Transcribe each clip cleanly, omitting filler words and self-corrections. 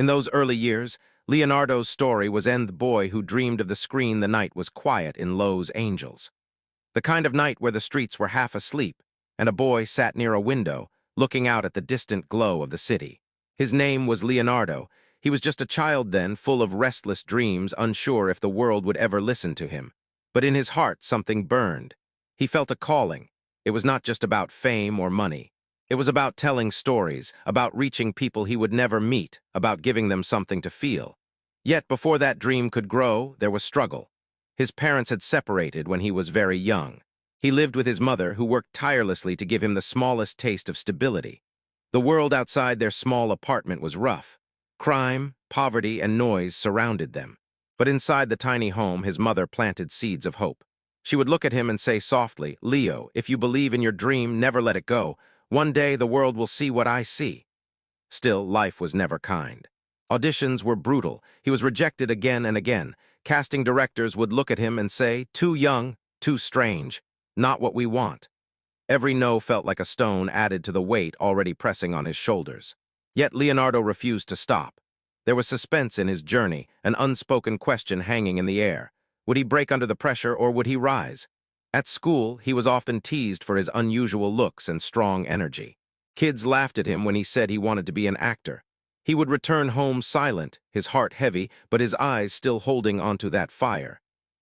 In those early years, Leonardo's story was end the boy who dreamed of the screen the night was quiet in Lowe's Angels. The kind of night where the streets were half asleep, and a boy sat near a window, looking out at the distant glow of the city. His name was Leonardo. He was just a child then, full of restless dreams, unsure if the world would ever listen to him. But in his heart something burned. He felt a calling. It was not just about fame or money. It was about telling stories, about reaching people he would never meet, about giving them something to feel. Yet before that dream could grow, there was struggle. His parents had separated when he was very young. He lived with his mother, who worked tirelessly to give him the smallest taste of stability. The world outside their small apartment was rough. Crime, poverty, and noise surrounded them. But inside the tiny home, his mother planted seeds of hope. She would look at him and say softly, "Leo, if you believe in your dream, never let it go. One day the world will see what I see." Still, life was never kind. Auditions were brutal. He was rejected again and again. Casting directors would look at him and say, "Too young, too strange, not what we want." Every no felt like a stone added to the weight already pressing on his shoulders. Yet Leonardo refused to stop. There was suspense in his journey, an unspoken question hanging in the air. Would he break under the pressure or would he rise? At school, he was often teased for his unusual looks and strong energy. Kids laughed at him when he said he wanted to be an actor. He would return home silent, his heart heavy, but his eyes still holding onto that fire.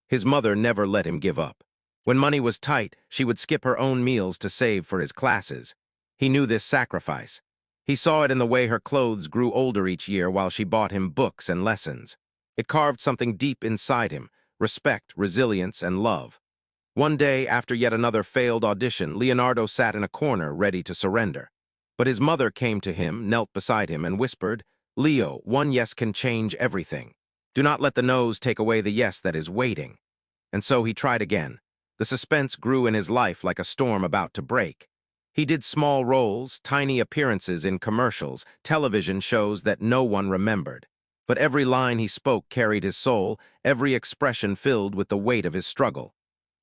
His mother never let him give up. When money was tight, she would skip her own meals to save for his classes. He knew this sacrifice. He saw it in the way her clothes grew older each year while she bought him books and lessons. It carved something deep inside him: respect, resilience, and love. One day, after yet another failed audition, Leonardo sat in a corner ready to surrender. But his mother came to him, knelt beside him, and whispered, "Leo, one yes can change everything. Do not let the no's take away the yes that is waiting." And so he tried again. The suspense grew in his life like a storm about to break. He did small roles, tiny appearances in commercials, television shows that no one remembered. But every line he spoke carried his soul, every expression filled with the weight of his struggle.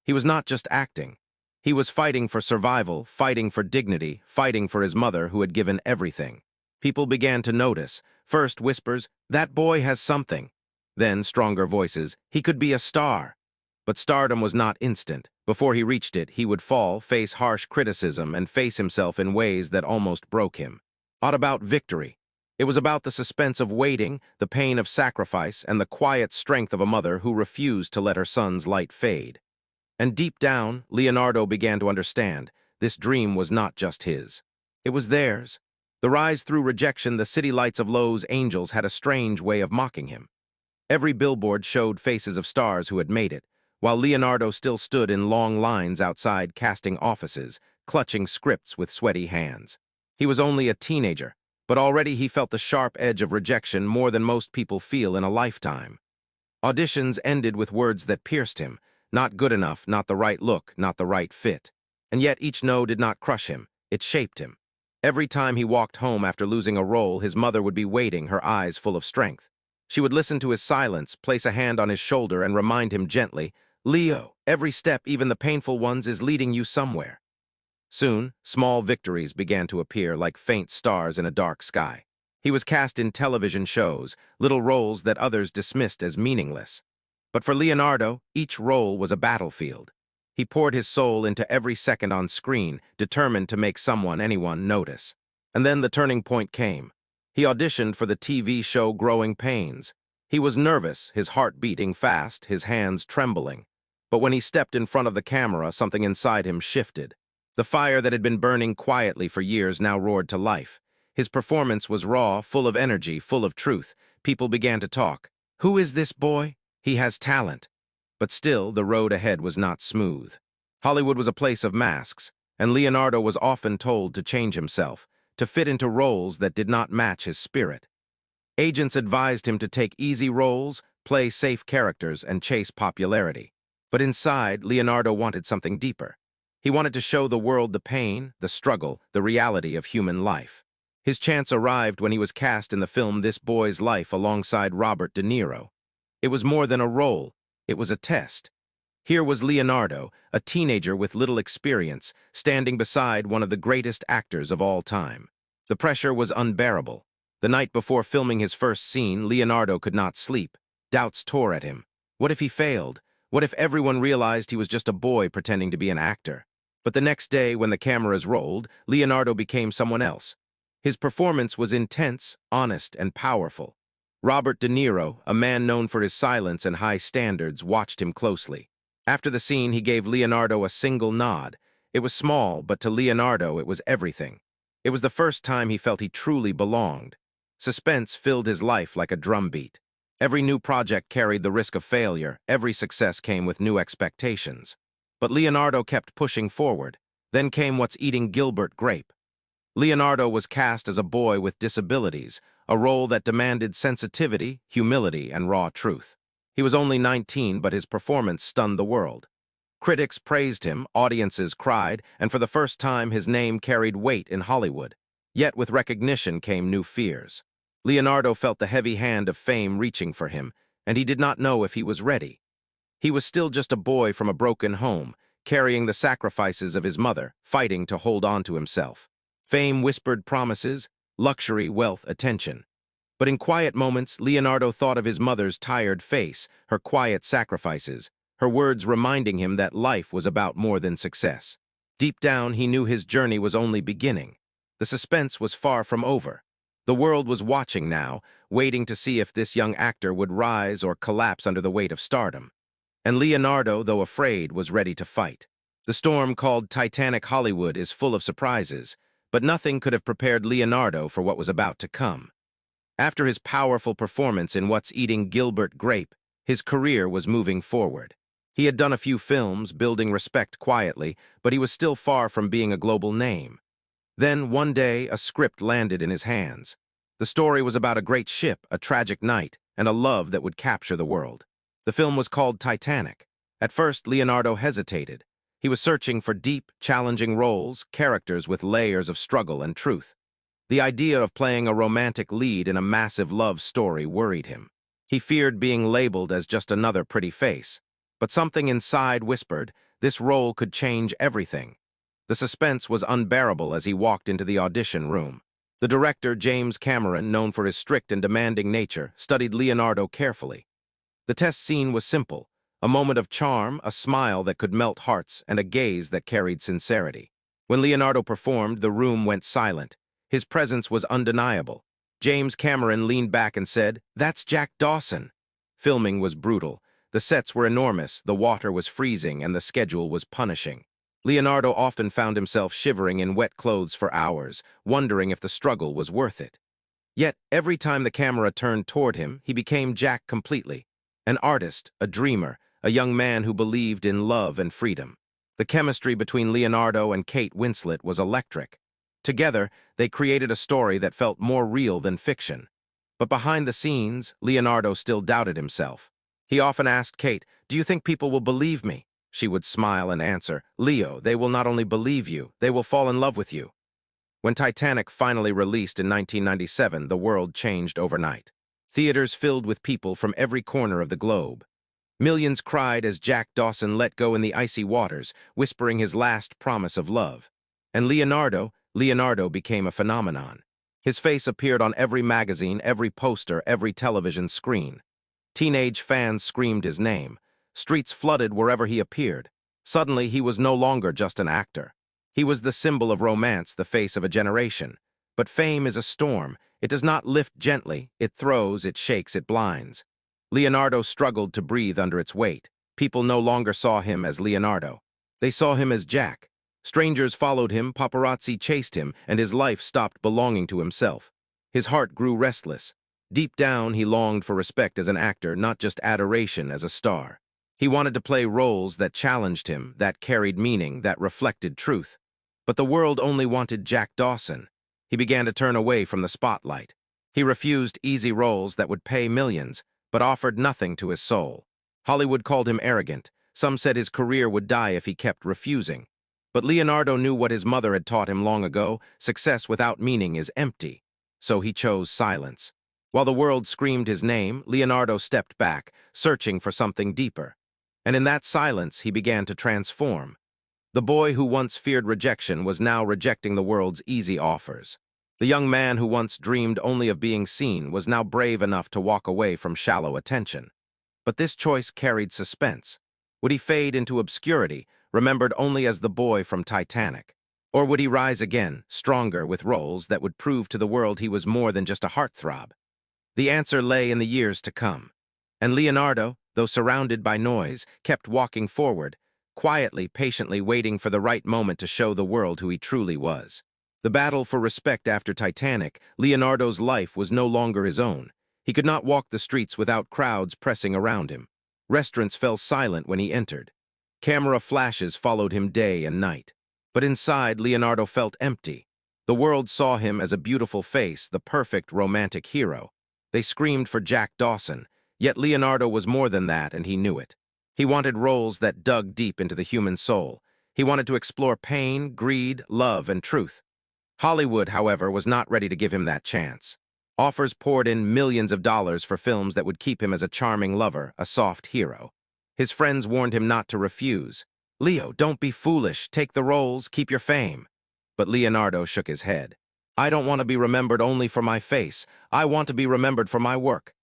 He was not just acting. He was fighting for survival, fighting for dignity, fighting for his mother who had given everything. People began to notice. First whispers, "That boy has something." Then stronger voices, "He could be a star." But stardom was not instant. Before he reached it, he would fall, face harsh criticism, and face himself in ways that almost broke him. Not about victory. It was about the suspense of waiting, the pain of sacrifice, and the quiet strength of a mother who refused to let her son's light fade. And deep down, Leonardo began to understand this dream was not just his. It was theirs. The rise through rejection, the city lights of Lowe's Angels had a strange way of mocking him. Every billboard showed faces of stars who had made it, while Leonardo still stood in long lines outside casting offices, clutching scripts with sweaty hands. He was only a teenager, but already he felt the sharp edge of rejection more than most people feel in a lifetime. Auditions ended with words that pierced him. Not good enough, not the right look, not the right fit. And yet each no did not crush him. It shaped him. Every time he walked home after losing a role, his mother would be waiting, her eyes full of strength. She would listen to his silence, place a hand on his shoulder, and remind him gently, "Leo, every step, even the painful ones, is leading you somewhere." Soon, small victories began to appear like faint stars in a dark sky. He was cast in television shows, little roles that others dismissed as meaningless. But for Leonardo, each role was a battlefield. He poured his soul into every second on screen, determined to make anyone notice. And then the turning point came. He auditioned for the TV show Growing Pains. He was nervous, his heart beating fast, his hands trembling. But when he stepped in front of the camera, something inside him shifted. The fire that had been burning quietly for years now roared to life. His performance was raw, full of energy, full of truth. People began to talk. "Who is this boy? He has talent." But still, the road ahead was not smooth. Hollywood was a place of masks, and Leonardo was often told to change himself, to fit into roles that did not match his spirit. Agents advised him to take easy roles, play safe characters, and chase popularity. But inside, Leonardo wanted something deeper. He wanted to show the world the pain, the struggle, the reality of human life. His chance arrived when he was cast in the film This Boy's Life alongside Robert De Niro. It was more than a role, it was a test. Here was Leonardo, a teenager with little experience, standing beside one of the greatest actors of all time. The pressure was unbearable. The night before filming his first scene, Leonardo could not sleep. Doubts tore at him. What if he failed? What if everyone realized he was just a boy pretending to be an actor? But the next day, when the cameras rolled, Leonardo became someone else. His performance was intense, honest, and powerful. Robert De Niro, a man known for his silence and high standards, watched him closely. After the scene, he gave Leonardo a single nod. It was small, but to Leonardo it was everything. It was the first time he felt he truly belonged. Suspense filled his life like a drumbeat. Every new project carried the risk of failure, every success came with new expectations. But Leonardo kept pushing forward. Then came What's Eating Gilbert Grape. Leonardo was cast as a boy with disabilities, a role that demanded sensitivity, humility, and raw truth. He was only 19, but his performance stunned the world. Critics praised him, audiences cried, and for the first time his name carried weight in Hollywood. Yet with recognition came new fears. Leonardo felt the heavy hand of fame reaching for him, and he did not know if he was ready. He was still just a boy from a broken home, carrying the sacrifices of his mother, fighting to hold on to himself. Fame whispered promises, luxury, wealth, attention. But in quiet moments, Leonardo thought of his mother's tired face, her quiet sacrifices, her words reminding him that life was about more than success. Deep down, he knew his journey was only beginning. The suspense was far from over. The world was watching now, waiting to see if this young actor would rise or collapse under the weight of stardom. And Leonardo, though afraid, was ready to fight. The storm called Titanic Hollywood is full of surprises, but nothing could have prepared Leonardo for what was about to come. After his powerful performance in What's Eating Gilbert Grape, his career was moving forward. He had done a few films, building respect quietly, but he was still far from being a global name. Then, one day, a script landed in his hands. The story was about a great ship, a tragic night, and a love that would capture the world. The film was called Titanic. At first, Leonardo hesitated. He was searching for deep, challenging roles, characters with layers of struggle and truth. The idea of playing a romantic lead in a massive love story worried him. He feared being labeled as just another pretty face. But something inside whispered, this role could change everything. The suspense was unbearable as he walked into the audition room. The director, James Cameron, known for his strict and demanding nature, studied Leonardo carefully. The test scene was simple, a moment of charm, a smile that could melt hearts, and a gaze that carried sincerity. When Leonardo performed, the room went silent. His presence was undeniable. James Cameron leaned back and said, "That's Jack Dawson." Filming was brutal. The sets were enormous, the water was freezing, and the schedule was punishing. Leonardo often found himself shivering in wet clothes for hours, wondering if the struggle was worth it. Yet, every time the camera turned toward him, he became Jack completely. An artist, a dreamer, a young man who believed in love and freedom. The chemistry between Leonardo and Kate Winslet was electric. Together, they created a story that felt more real than fiction. But behind the scenes, Leonardo still doubted himself. He often asked Kate, "Do you think people will believe me?" She would smile and answer, "Leo, they will not only believe you, they will fall in love with you." When Titanic finally released in 1997, the world changed overnight. Theaters filled with people from every corner of the globe. Millions cried as Jack Dawson let go in the icy waters, whispering his last promise of love. And Leonardo became a phenomenon. His face appeared on every magazine, every poster, every television screen. Teenage fans screamed his name. Streets flooded wherever he appeared. Suddenly, he was no longer just an actor. He was the symbol of romance, the face of a generation. But fame is a storm. It does not lift gently. It throws, it shakes, it blinds. Leonardo struggled to breathe under its weight. People no longer saw him as Leonardo. They saw him as Jack. Strangers followed him, paparazzi chased him, and his life stopped belonging to himself. His heart grew restless. Deep down, he longed for respect as an actor, not just adoration as a star. He wanted to play roles that challenged him, that carried meaning, that reflected truth. But the world only wanted Jack Dawson. He began to turn away from the spotlight. He refused easy roles that would pay millions, but offered nothing to his soul. Hollywood called him arrogant. Some said his career would die if he kept refusing. But Leonardo knew what his mother had taught him long ago: success without meaning is empty. So he chose silence. While the world screamed his name, Leonardo stepped back, searching for something deeper. And in that silence, he began to transform. The boy who once feared rejection was now rejecting the world's easy offers. The young man who once dreamed only of being seen was now brave enough to walk away from shallow attention. But this choice carried suspense. Would he fade into obscurity, remembered only as the boy from Titanic? Or would he rise again, stronger, with roles that would prove to the world he was more than just a heartthrob? The answer lay in the years to come. And Leonardo, though surrounded by noise, kept walking forward, quietly, patiently waiting for the right moment to show the world who he truly was. The battle for respect after Titanic, Leonardo's life was no longer his own. He could not walk the streets without crowds pressing around him. Restaurants fell silent when he entered. Camera flashes followed him day and night. But inside, Leonardo felt empty. The world saw him as a beautiful face, the perfect romantic hero. They screamed for Jack Dawson, yet Leonardo was more than that, and he knew it. He wanted roles that dug deep into the human soul. He wanted to explore pain, greed, love, and truth. Hollywood, however, was not ready to give him that chance. Offers poured in millions of dollars for films that would keep him as a charming lover, a soft hero. His friends warned him not to refuse. "Leo, don't be foolish. Take the roles, keep your fame." But Leonardo shook his head. "I don't want to be remembered only for my face. I want to be remembered for my work."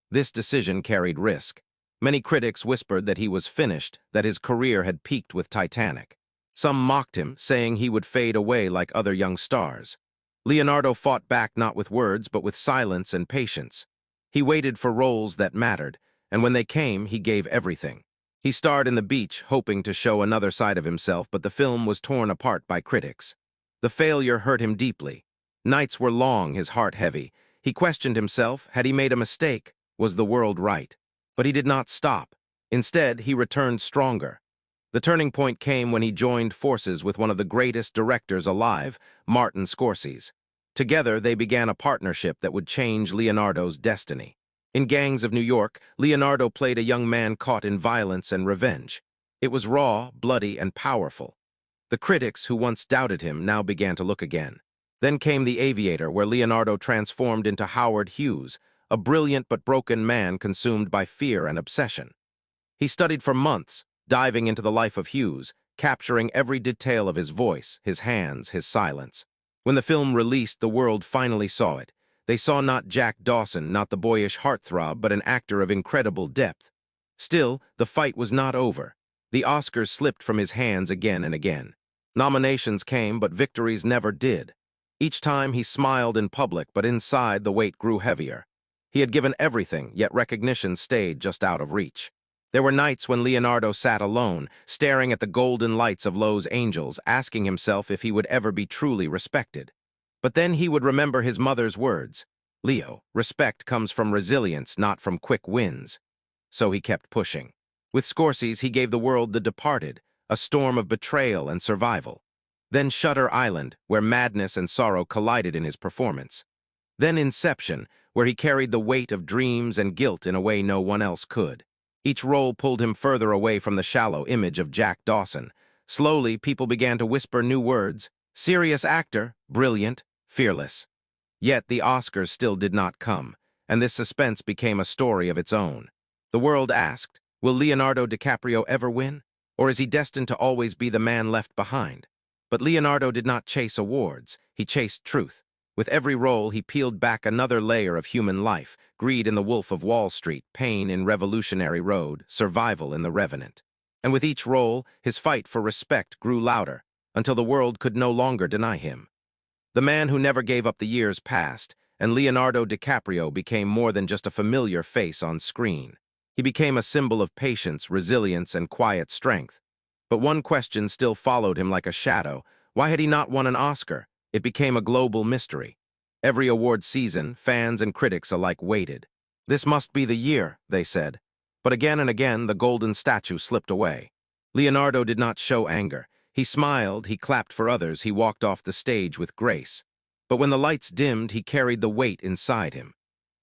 This decision carried risk. Many critics whispered that he was finished, that his career had peaked with Titanic. Some mocked him, saying he would fade away like other young stars. Leonardo fought back not with words, but with silence and patience. He waited for roles that mattered, and when they came, he gave everything. He starred in The Beach, hoping to show another side of himself, but the film was torn apart by critics. The failure hurt him deeply. Nights were long, his heart heavy. He questioned himself, had he made a mistake? Was the world right? But he did not stop. Instead, he returned stronger. The turning point came when he joined forces with one of the greatest directors alive, Martin Scorsese. Together, they began a partnership that would change Leonardo's destiny. In Gangs of New York, Leonardo played a young man caught in violence and revenge. It was raw, bloody, and powerful. The critics who once doubted him now began to look again. Then came The Aviator, where Leonardo transformed into Howard Hughes, a brilliant but broken man consumed by fear and obsession. He studied for months, diving into the life of Hughes, capturing every detail of his voice, his hands, his silence. When the film released, the world finally saw it. They saw not Jack Dawson, not the boyish heartthrob, but an actor of incredible depth. Still, the fight was not over. The Oscars slipped from his hands again and again. Nominations came, but victories never did. Each time he smiled in public, but inside the weight grew heavier. He had given everything, yet recognition stayed just out of reach. There were nights when Leonardo sat alone, staring at the golden lights of Los Angeles, asking himself if he would ever be truly respected. But then he would remember his mother's words. "Leo, respect comes from resilience, not from quick wins." So he kept pushing. With Scorsese, he gave the world The Departed, a storm of betrayal and survival. Then Shutter Island, where madness and sorrow collided in his performance. Then Inception, where he carried the weight of dreams and guilt in a way no one else could. Each role pulled him further away from the shallow image of Jack Dawson. Slowly, people began to whisper new words: serious actor, brilliant, fearless. Yet the Oscars still did not come, and this suspense became a story of its own. The world asked, will Leonardo DiCaprio ever win? Or is he destined to always be the man left behind? But Leonardo did not chase awards, he chased truth. With every role, he peeled back another layer of human life: greed in The Wolf of Wall Street, pain in Revolutionary Road, survival in The Revenant. And with each role, his fight for respect grew louder, until the world could no longer deny him. The man who never gave up the years passed, and Leonardo DiCaprio became more than just a familiar face on screen. He became a symbol of patience, resilience, and quiet strength. But one question still followed him like a shadow. Why had he not won an Oscar? It became a global mystery. Every award season, fans and critics alike waited. This must be the year, they said. But again and again, the golden statue slipped away. Leonardo did not show anger. He smiled, he clapped for others, he walked off the stage with grace. But when the lights dimmed, he carried the weight inside him.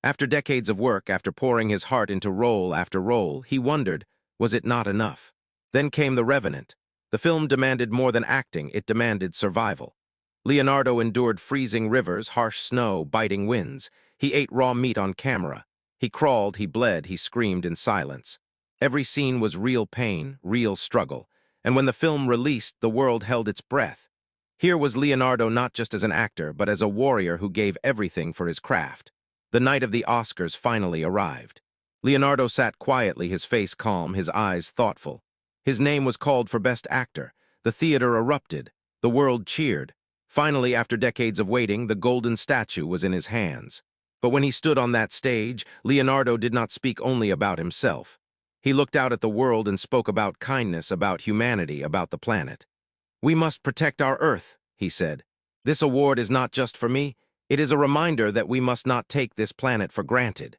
After decades of work, after pouring his heart into role after role, he wondered, was it not enough? Then came The Revenant. The film demanded more than acting, it demanded survival. Leonardo endured freezing rivers, harsh snow, biting winds. He ate raw meat on camera. He crawled, he bled, he screamed in silence. Every scene was real pain, real struggle. And when the film released, the world held its breath. Here was Leonardo not just as an actor, but as a warrior who gave everything for his craft. The night of the Oscars finally arrived. Leonardo sat quietly, his face calm, his eyes thoughtful. His name was called for Best Actor. The theater erupted. The world cheered. Finally, after decades of waiting, the golden statue was in his hands. But when he stood on that stage, Leonardo did not speak only about himself. He looked out at the world and spoke about kindness, about humanity, about the planet. "We must protect our Earth," he said. "This award is not just for me. It is a reminder that we must not take this planet for granted."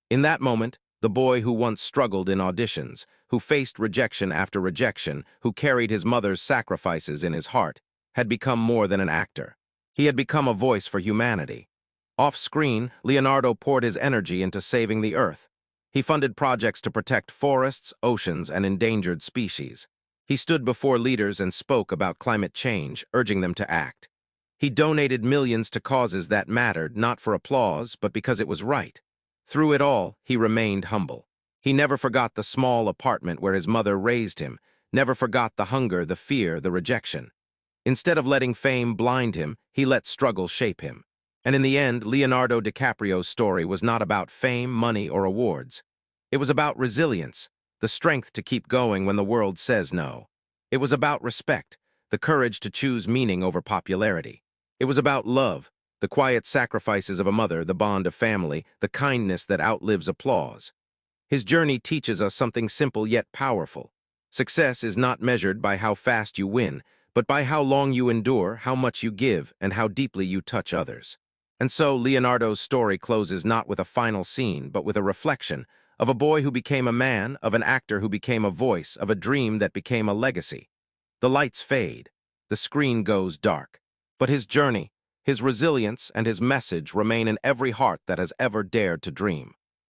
In that moment, the boy who once struggled in auditions, who faced rejection after rejection, who carried his mother's sacrifices in his heart, had become more than an actor. He had become a voice for humanity. Off-screen, Leonardo poured his energy into saving the Earth. He funded projects to protect forests, oceans, and endangered species. He stood before leaders and spoke about climate change, urging them to act. He donated millions to causes that mattered, not for applause, but because it was right. Through it all, he remained humble. He never forgot the small apartment where his mother raised him, never forgot the hunger, the fear, the rejection. Instead of letting fame blind him, he let struggle shape him. And in the end, Leonardo Dicaprio's story was not about fame, money, or awards. It was about resilience, the strength to keep going when the world says no. It was about respect, the courage to choose meaning over popularity. It was about love, the quiet sacrifices of a mother, the bond of family, the kindness that outlives applause. His journey teaches us something simple yet powerful. Success is not measured by how fast you win, but by how long you endure, how much you give, and how deeply you touch others. And so Leonardo's story closes not with a final scene, but with a reflection of a boy who became a man, of an actor who became a voice, of a dream that became a legacy. The lights fade, the screen goes dark, but his journey, his resilience, and his message remain in every heart that has ever dared to dream.